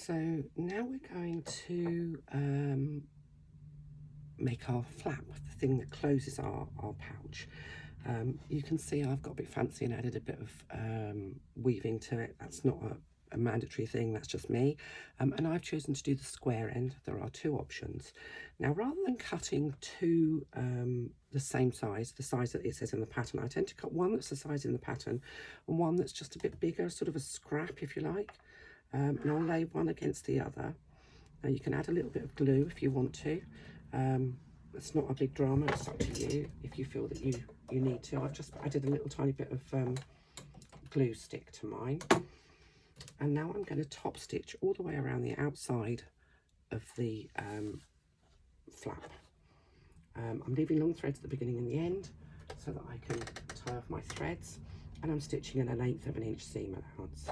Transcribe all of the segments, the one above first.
So now we're going to make our flap, the thing that closes our pouch. You can see I've got a bit fancy and added a bit of weaving to it. That's not a mandatory thing, that's just me. And I've chosen to do the square end. There are two options. Now, rather than cutting two the same size, the size that it says in the pattern, I tend to cut one that's the size in the pattern and one that's just a bit bigger, sort of a scrap if you like. And I'll lay one against the other. Now you can add a little bit of glue if you want to. It's not a big drama, it's up to you if you feel that you need to. I've just added a little tiny bit of glue stick to mine. And now I'm going to top stitch all the way around the outside of the flap. I'm leaving long threads at the beginning and the end so that I can tie off my threads, and I'm stitching in 1/8 of an inch seam allowance.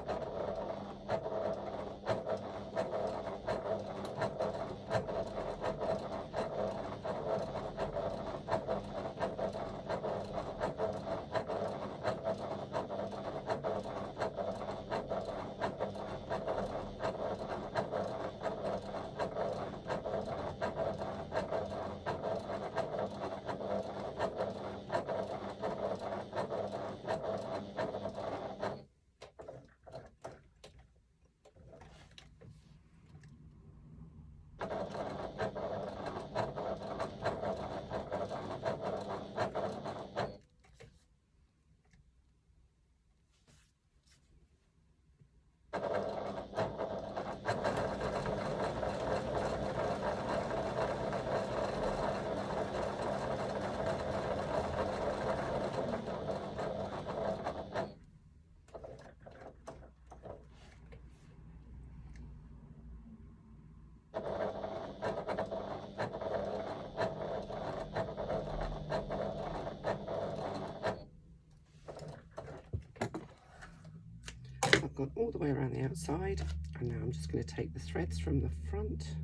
I've gone all the way around the outside, and now I'm just going to take the threads from the front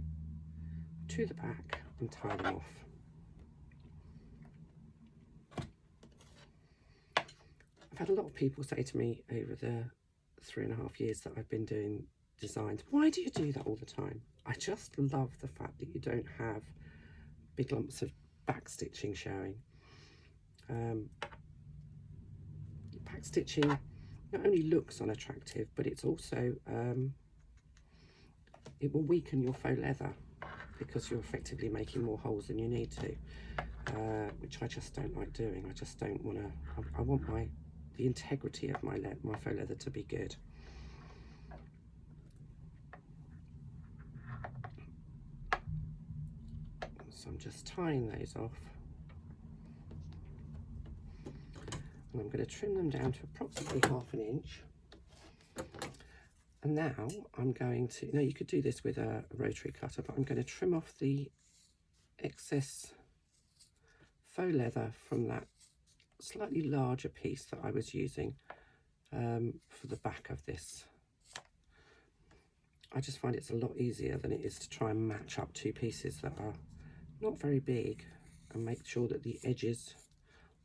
to the back and tie them off. I've had a lot of people say to me over the 3.5 years that I've been doing designs, why do you do that all the time? I just love the fact that you don't have big lumps of back stitching showing. Back stitching not only looks unattractive, but it's also it will weaken your faux leather because you're effectively making more holes than you need to, which I just don't like doing. I just don't want to. I want the integrity of my faux leather to be good. So I'm just tying those off. And I'm going to trim them down to approximately 1/2 inch. And now I'm going to, you could do this with a rotary cutter, but I'm going to trim off the excess faux leather from that slightly larger piece that I was using for the back of this. I just find it's a lot easier than it is to try and match up two pieces that are not very big and make sure that the edges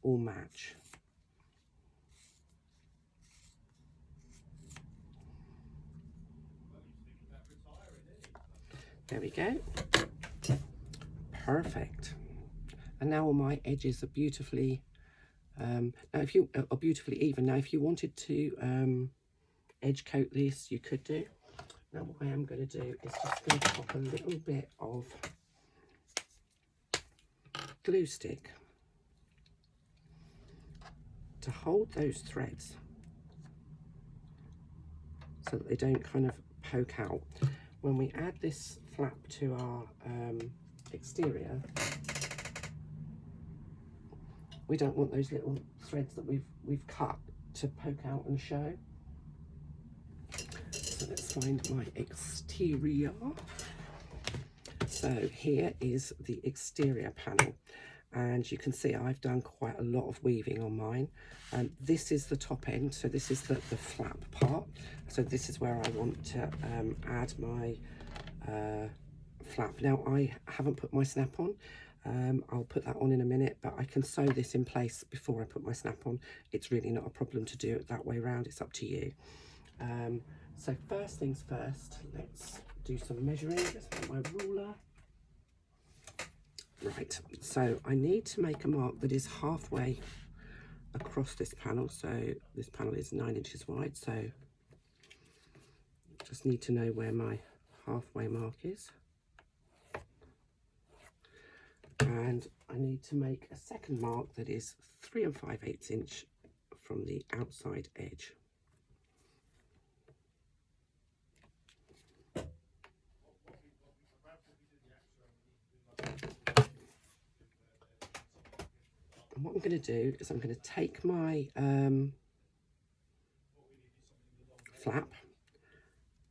all match. There we go. Perfect. And now all my edges are beautifully beautifully even. Now if you wanted to edge coat this, you could do. Now what I am going to do is just going to pop a little bit of glue stick to hold those threads so that they don't kind of poke out. When we add this flap to our exterior, we don't want those little threads that we've cut to poke out and show. So let's find my exterior. So here is the exterior panel, and you can see I've done quite a lot of weaving on mine. And this is the top end, so this is the flap part. So this is where I want to add my flap. Now I haven't put my snap on. I'll put that on in a minute, but I can sew this in place before I put my snap on. It's really not a problem to do it that way around, it's up to you. So first things first, let's do some measuring. Just get my ruler. Right, so I need to make a mark that is halfway across this panel. So this panel is 9 inches wide, so just need to know where my halfway mark is. And I need to make a second mark that is 3 5/8 inch from the outside edge. And what I'm going to do is I'm going to take my flap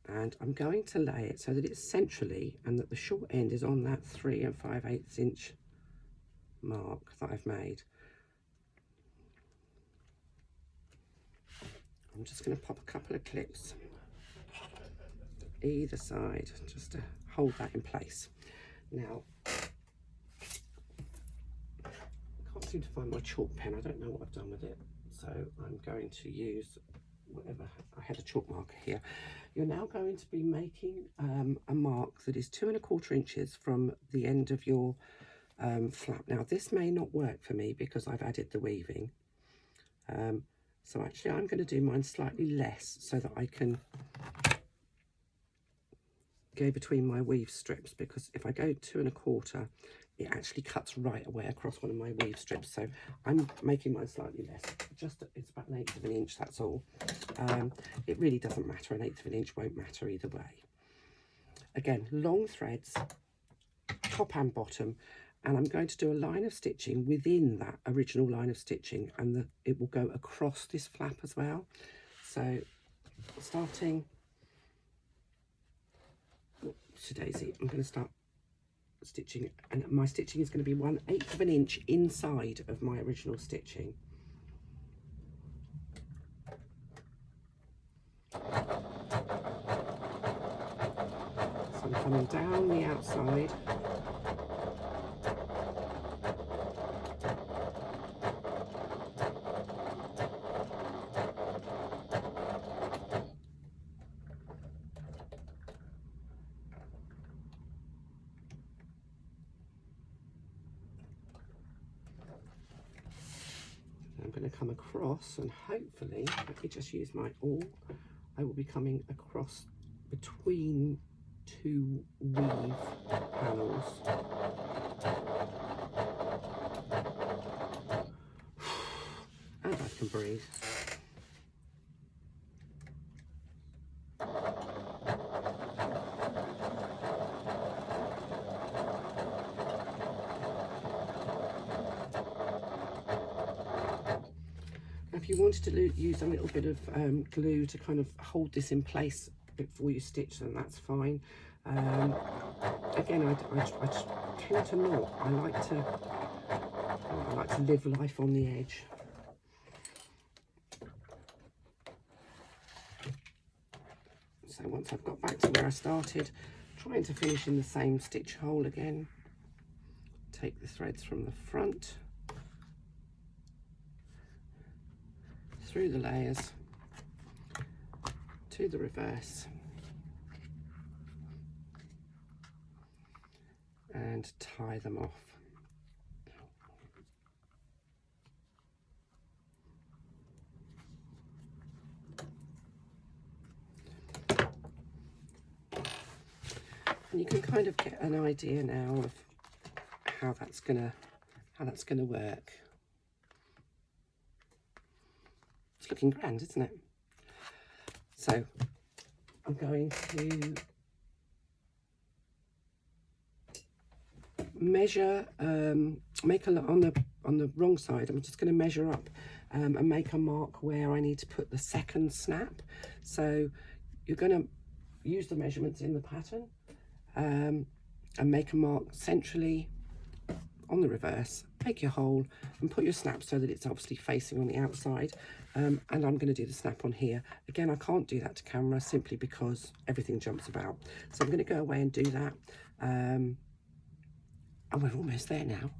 and I'm going to lay it so that it's centrally and that the short end is on that 3 5/8 inch mark that I've made. I'm just going to pop a couple of clips either side just to hold that in place. Now, I can't seem to find my chalk pen. I don't know what I've done with it, so I'm going to use whatever. I had a chalk marker here. You're now going to be making a mark that is 2 1/4 inches from the end of your flap. Now, this may not work for me because I've added the weaving. So actually I'm going to do mine slightly less so that I can go between my weave strips, because if I go 2 1/4, it actually cuts right away across one of my weave strips. So I'm making mine slightly less, just it's about 1/8 of an inch, that's all. It really doesn't matter, 1/8 of an inch won't matter either way. Again, long threads, top and bottom, and I'm going to do a line of stitching within that original line of stitching, and it will go across this flap as well. So starting, Daisy, I'm going to start stitching, and my stitching is going to be 1/8 of an inch inside of my original stitching. So I'm coming down the outside. I'm going to come across, and hopefully, let me just use my awl, I will be coming across between 2 weave panels. And I can breathe. If you wanted to use a little bit of glue to kind of hold this in place before you stitch, then that's fine. Again, I tend to not. I like to live life on the edge. So once I've got back to where I started, trying to finish in the same stitch hole again, take the threads from the front, through the layers, to the reverse, and tie them off. And you can kind of get an idea now of how that's gonna work. It's looking grand, isn't it? So I'm going to measure, make a on the wrong side. I'm just going to measure up and make a mark where I need to put the second snap. So you're going to use the measurements in the pattern and make a mark centrally on the reverse, make your hole and put your snap so that it's obviously facing on the outside. And I'm going to do the snap on here. Again, I can't do that to camera simply because everything jumps about. So I'm going to go away and do that. And we're almost there now.